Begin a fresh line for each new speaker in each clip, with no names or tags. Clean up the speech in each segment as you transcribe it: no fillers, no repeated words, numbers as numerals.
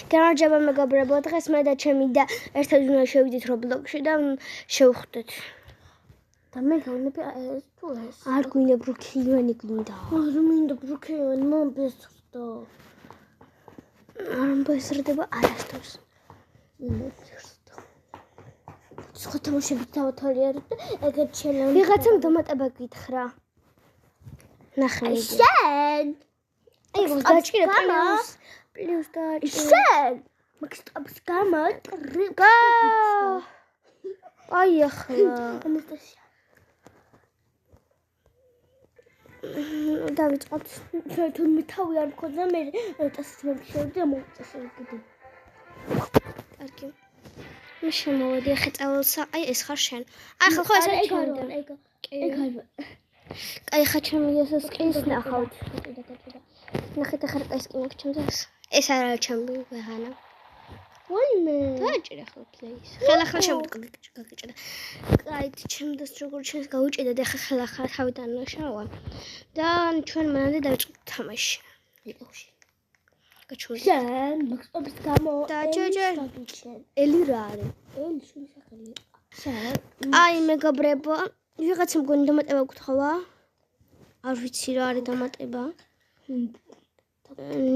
გამარჯობა მეგობრებო, დღეს მე და ჩემი და ერთად უნდა შევიდეთ Roblox-ში და შევხვდეთ.
და მე გავინები ეს თუ ეს.
არ გვინდა ბრუქლინი გვინდა.
არ მინდა ბრუქლინი, მომბესხდო.
არ მომბესრდება არასდროს.
სხვა თამაშებით დავთვალიერებ და ეგეთ ჩელენჯი.
ვიღაცამ დამატება გითხრა. ნახე.
შენ.
აი, გაჭირე პლუს დაჭირე.
შენ. მაქსტაპს გამატრიგა.
აი ახლა.
ანასტასია.
დავიწყოთ.
თუნდაც თავი არ მქონდა მე ტასით მომშევდი და მოვწესე კიდე.
კარგი. მე შემოვედი ახლა წავალსა. აი ეს ხარ შენ. აი ხო ეს არის შენ.
ეგ არ.
აი ხა ჩემი ეს სკინს ნახავთ. ნახეთ ახლა ეს სკინი ჩემს. ეს არა ჩემი ვეღანა.
ვაიმე.
დაჭირე ხო პლეის. ხელახლა შემოგაგჭირე. აი ჩემს როგორ ჩემს გაუჭირდა და ხელახლა თავიდან შავა. და ჩვენ მანამდე დავიწყოთ თამაში. იყოში. გაჩვენე.
შენ მაქსტაპის გამო.
და ჯეჯე. ელი რა არის?
ელი შენი სახელი. შენ.
აი მეგობრებო, ვიღაცამ გონი დამატება გთხოვა? არ ვიცი რა არის დამატება.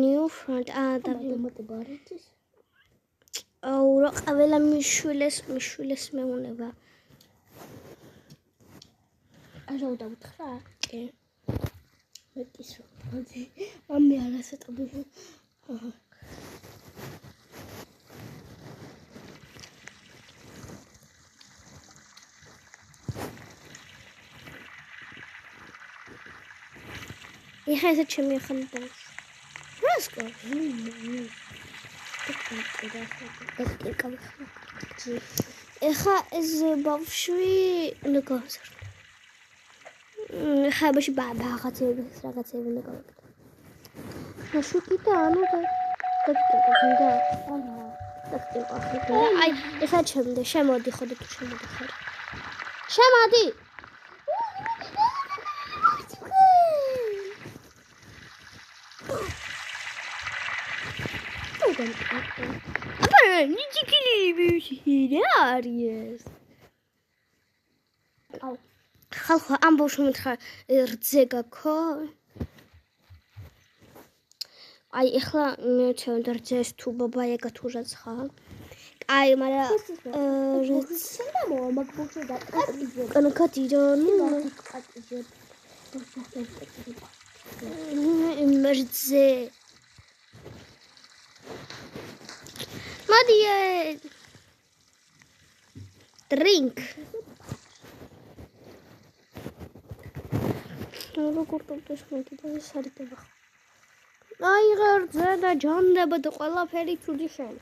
New front
დამატება არ იცის?
აუ რა ყველა მიშვილეს მეუნება.
არა დავთხრა?
კი.
მეტის რო. ამე არასატყვი.
ეხლა ეს ჩემი ხანდა. რასკო? ეხლა ეს ბავშვი უნდა გავზარდო. ეხლა ბავშვი რაღაცები უნდა გავაკეთო. ნაშუკი და ანუ დაგიტყდა. აი ეხლა შემოდი ხოდა თუ შემოდი ხარ. შემოდი. აბა ნიჭიკილი რა არის?
აუ
ხალხო ამ ბავშვს მითხრა რძე გაქო? აი ეხლა მე ჩავდა რძეს თუ ბაბაია თუ რაც ხარ. აი მაგრამ
სანდამო მაგ ბავშვი და კატიჟე.
კანკატიჯონი
კატიჟე.
მერძე Madia drink. როგორ დავდესმოდი და ეს არის და აი ღერძე და ჯანდება და ყველაფერი ცუდი შენ.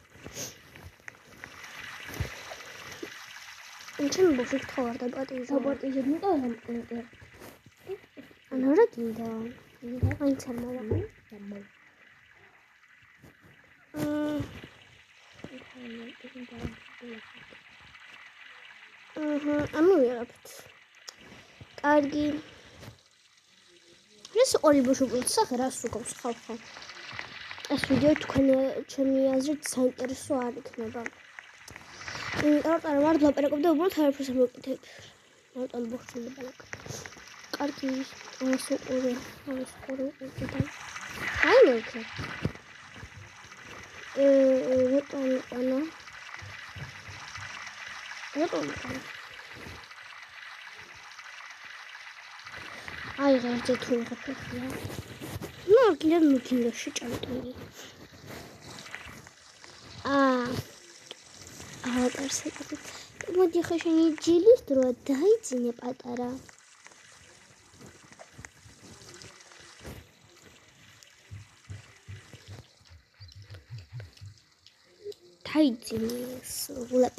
ჩემ ბავშვი გთხოვარ და პატიჟო.
საპატიჟო მიყავდა.
ანუ რა გინდა? აი ცამალა. ამოვიღებთ. კარგი. ეს ორი ბავშვი სახე რას უკავს ხალხო? ეს ვიდეო ჩემი აზრით საინტერესო არ იქნება. იმიტომ რომ არ დაპერაკობ და უბრალოდ არაფერს არ მოვკითხებ. ნატალ ბავშვი დაპერაკ. კარგი. ეს ორი და აი მოკე. რატომ აი ღერძე თუ ვიღებია. ნუ კიდე მიქინდა შეჭამტული. კარსაკი. მოდი ხა შენი ჯილის დრო დაიძინე პატარა. დაიძინეს ვლებ.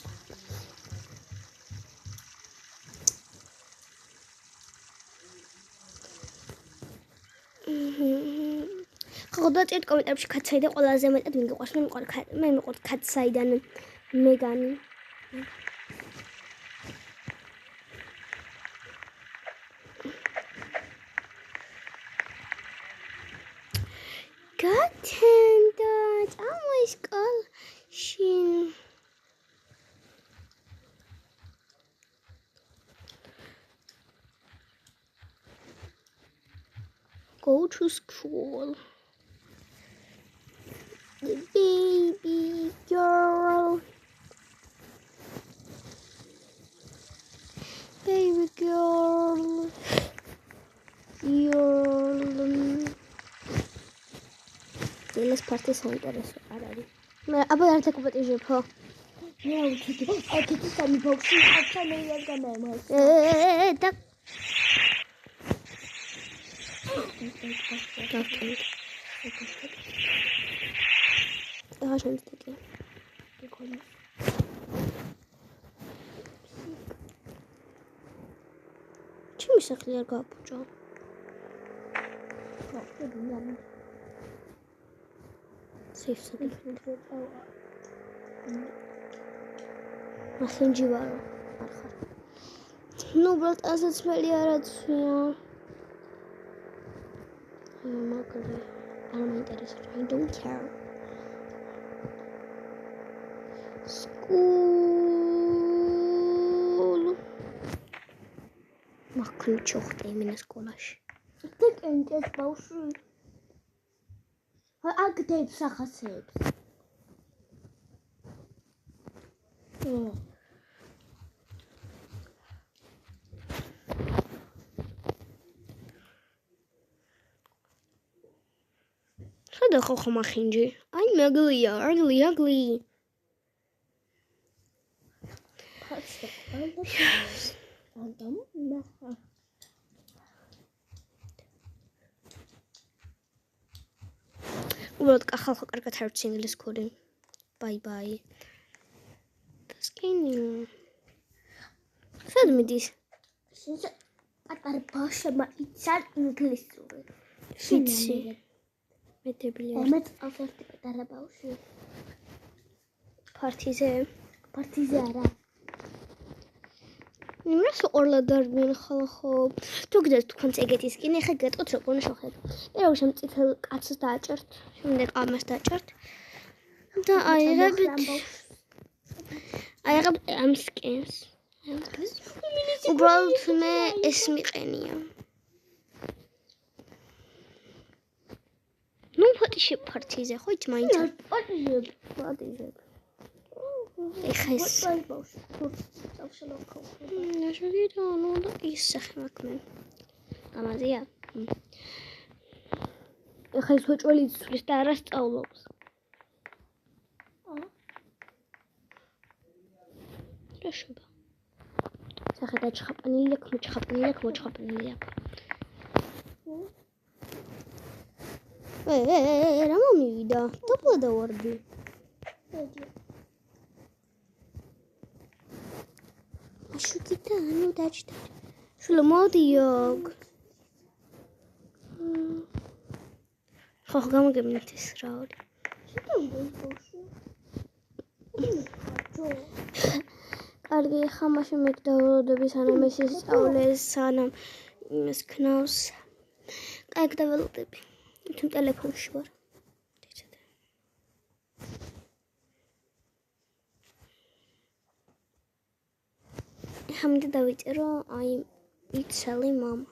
ხოდა წერტ კომენტარებში კაცაი და ყველაზე მეტად მიგიყვარს. მე მიყვარს კაცაიდან მეგანი. გათენდა წამოი სკოლა. შინ go to school. The baby girl. Baby girl. Jealous party center is already. აბა არ დაკუპატიჟებო.
მე უჩიტი. აკეთი სამი ბოქსი ახლა მე არ გამემოს.
და ახლა შემდგე.
იქონა.
ჩემი სახლი არ გააფუჭო. Safe second. მასენჯი ვარო. არ ხარ. ნუ უბრალოდ ასეც მელი არაცვია. მაგარი. არ მაინტერესებს. I don't care. School. მაქვს ჩოხტე იმინა სკოლაში.
დაკენჭეს ბავშვი. აგდებს ახასებს.
სადა ხო მახინჯი? აი მაგლია, ugly.
ხაცდა. ანდამ ნახა.
უბრალოდ ახალ კარგად არ ვიცი ინგლისური კოდი. Bye. დასკინი. სად მიდის?
შენ პატარა ბავშვებმა იცან ინგლისური.
ვიცი. მე დებილი ვარ.
მე წავსერთი პატარა ბავშვი.
პარტიზე
არა.
იმას ორლად არ მენახალა ხო. თუ გძებს თქვენს ეგეთის კინი, ხა გეტყოთ როგორ უნდა შევხედო. პირველ შემ წითელ კაცს დააჭერთ, შემდეგ ამას დააჭერთ. და აიღებ ამ სკინს. უბრალოდ მე ეს მიყენია. ნუ ფოტიში პარტიზე ხო იცი მაინც
პატიჟებ.
ეხა ეს ნაშვილო ნუ და ის სახე მაქვს მე. ამაზეა. ეხა ის უჭველი ცulis და არა სწავლობს. რა შევა? სახე დაჩხაპანილი აქვს, მოჩხაპანილი აქვს. რა მომივიდა? დაბლა დავარდი. შუქიტა ნუ დაჭდა. შულო მოდიოგ. ხო გამოგებინეთ ეს რა არის. კარგი, ხა მაშინ მე დავდები სანამ ეს ისწავლეს, სანამ იმას ქნავს. კაი დაველოდები. თუ ტელეფონში ვარ. Hamdi დავიწერო აი იცელი მამა.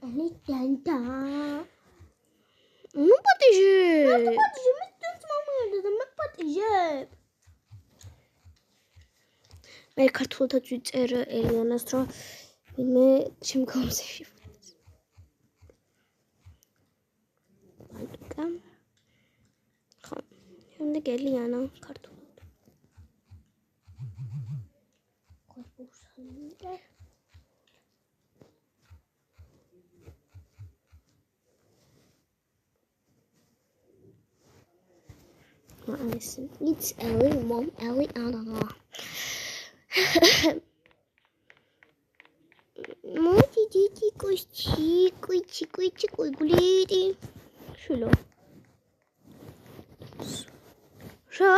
Ani tanta.
ნუ პატიჟე.
მე თვითონ მომიოდა და მე პატიჟებ.
მე ქართულთაც ვიწერ ელიანას რომ მე შემდგომში. აიკა. ხო, შემდეგ ელიანა ქართულ. Listen, it's Ellie, Mom, Ellie, Anna. Моти дети кусти, гулири. Шуло. Ша?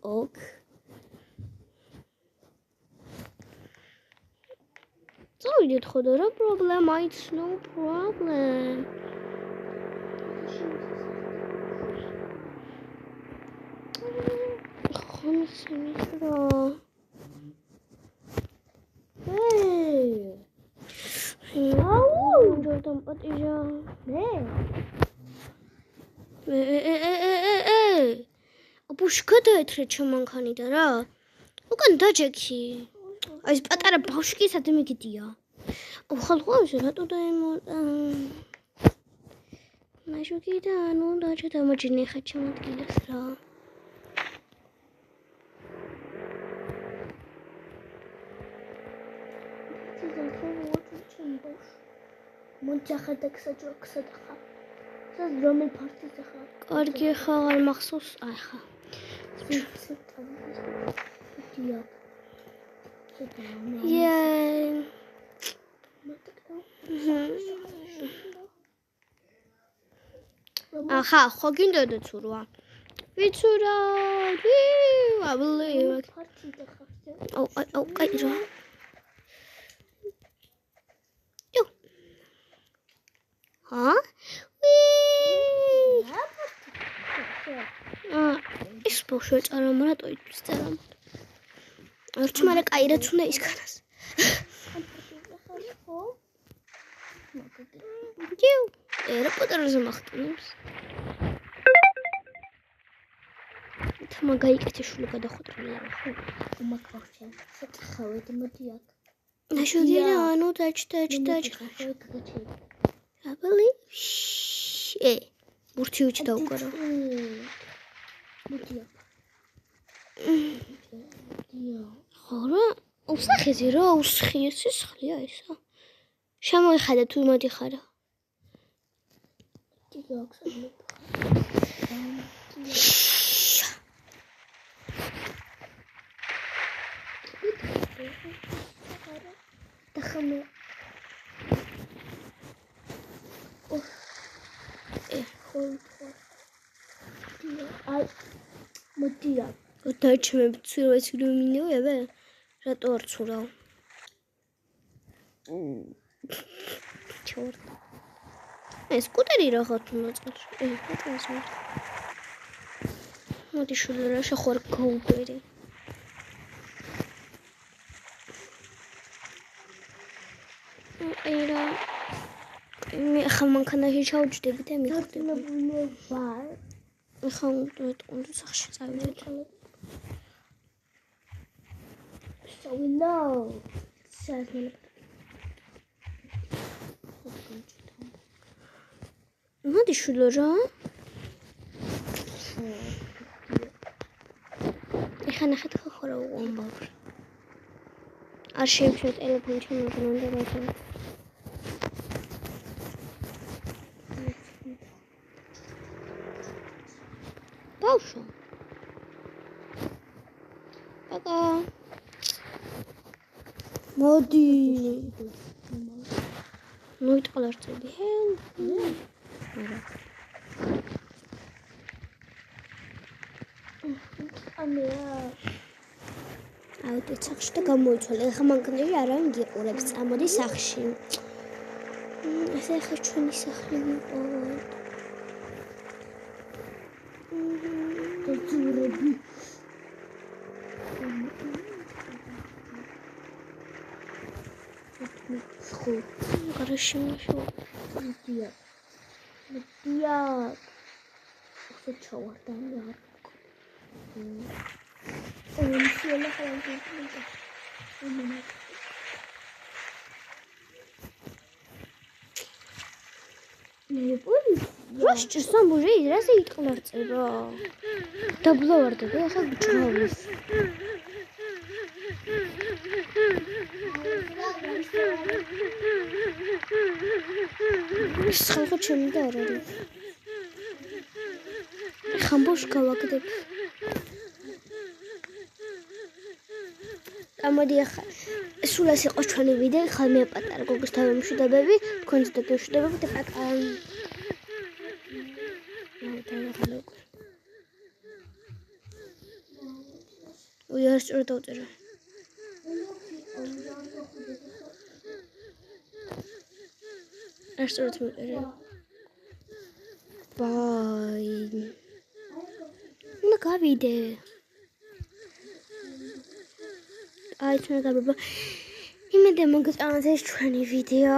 Ок. So идет ходора проблема, it's no problem. სიმისრო. აუ, ჯორდან პატიჟა. აბუშკა დაეთრე ჩემანქანიდან რა. უკან დაჯექი. აი ეს პატარა ბავშვი სადმე მიგდია. ხალხო რატო დაემოტა? მაშუკიდან უნდა ჩადამოჯინე ხა ჩემადგილას რა.
მონჯახა და ქსაჯოქსა და ხა. სად რომელ ფართის ხა?
კარგი ხა არ მახსოვს აი ხა. ახა ხო გინდოდა ცურვა. ვიცურა. აბლე.
ფართი და ხა.
აუ კაი რა. Huh? ის ბოშოც არ ამარატოი წარამ. არჩ მარა კაი რაც უნდა ის ქარას. ჯიუ, ერა პოტერზე მახტნებს. თმა გაიკეთე შული გადახოტრილა ხო?
უმაკავშენ. სათხავედ მოდი აქ.
ნაშუგირა ანუ დაჭ. აბალი. ბურთი უჩდა უკარა.
მოდი აქ.
ხარა? უსახეზე რა, უსხიეს სისხლია ისა. შემოიხადა თუ მოდი ხარა.
ტიგა აქსალე. დახამე. აი მოდია.
დაჩმე ცურვაც ილუმინოებე? რატო არ ცურავ? ჩორტ. ეს სკუტერი რაღაც უნდა წერ. ეს მოდი შულო რა შეხوار გაუბერი. ერა მე ხა მანქანაში ჩავჯდები და მიხდები.
ვარ.
ხა უნდა სახში წავიდეთ.
შევინო. საერთოდ
მოდი შულო რა. ეხა ნახეთ ხო რა უამბობ. არ შეიძლება ტელეფონი ჩამოგნონდა რა. ბავშვო. აკა. მოდი. მოიტყლარწები. არა.
ამია.
ავიდე სახში და გამოიცვალე. ახლა მანქანაში არავინ გიყურებს. წამოდი სახში. ესე ხა ჩვენი სახლი ვიყავით.
ძურები.
ხო, გარაში მაშო.
მოდია. მოდია. ხო ჩავარდა რა. შეიძლება ხალხი. მე პოლიცია.
რა შეჭრსა მუჟი რაზე იტყლარწება? დაბლავარდები ახლა გჭრავს. ის ხალხო ჩემი და არ არის. ხამბოშ გავაკდებ. ამოდი ახლა სულ ეს იყო ჩვენი ვიდეო. ხა მე პატარა გოგოს თავმშვიდობები, თქვენც და გემშვიდობები და პაკა. ой, არ სწორად დავწერე. არ სწორად მოვწერე. ბაი. უნდა გავიდე. აი თქვენ გაბება იმედია მოგწონათ ეს ჩვენი ვიდეო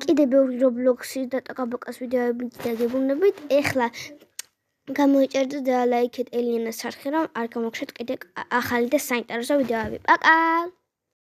კიდე ბევრი Roblox-ის და ტაკაბაკას ვიდეოები დაგებუნებით ეხლა გამოიჭერდეთ და ლაიქეთ ელიანას არხი რომ არ გამოგხდეთ კიდე ახალი და საინტერესო ვიდეოები პაკა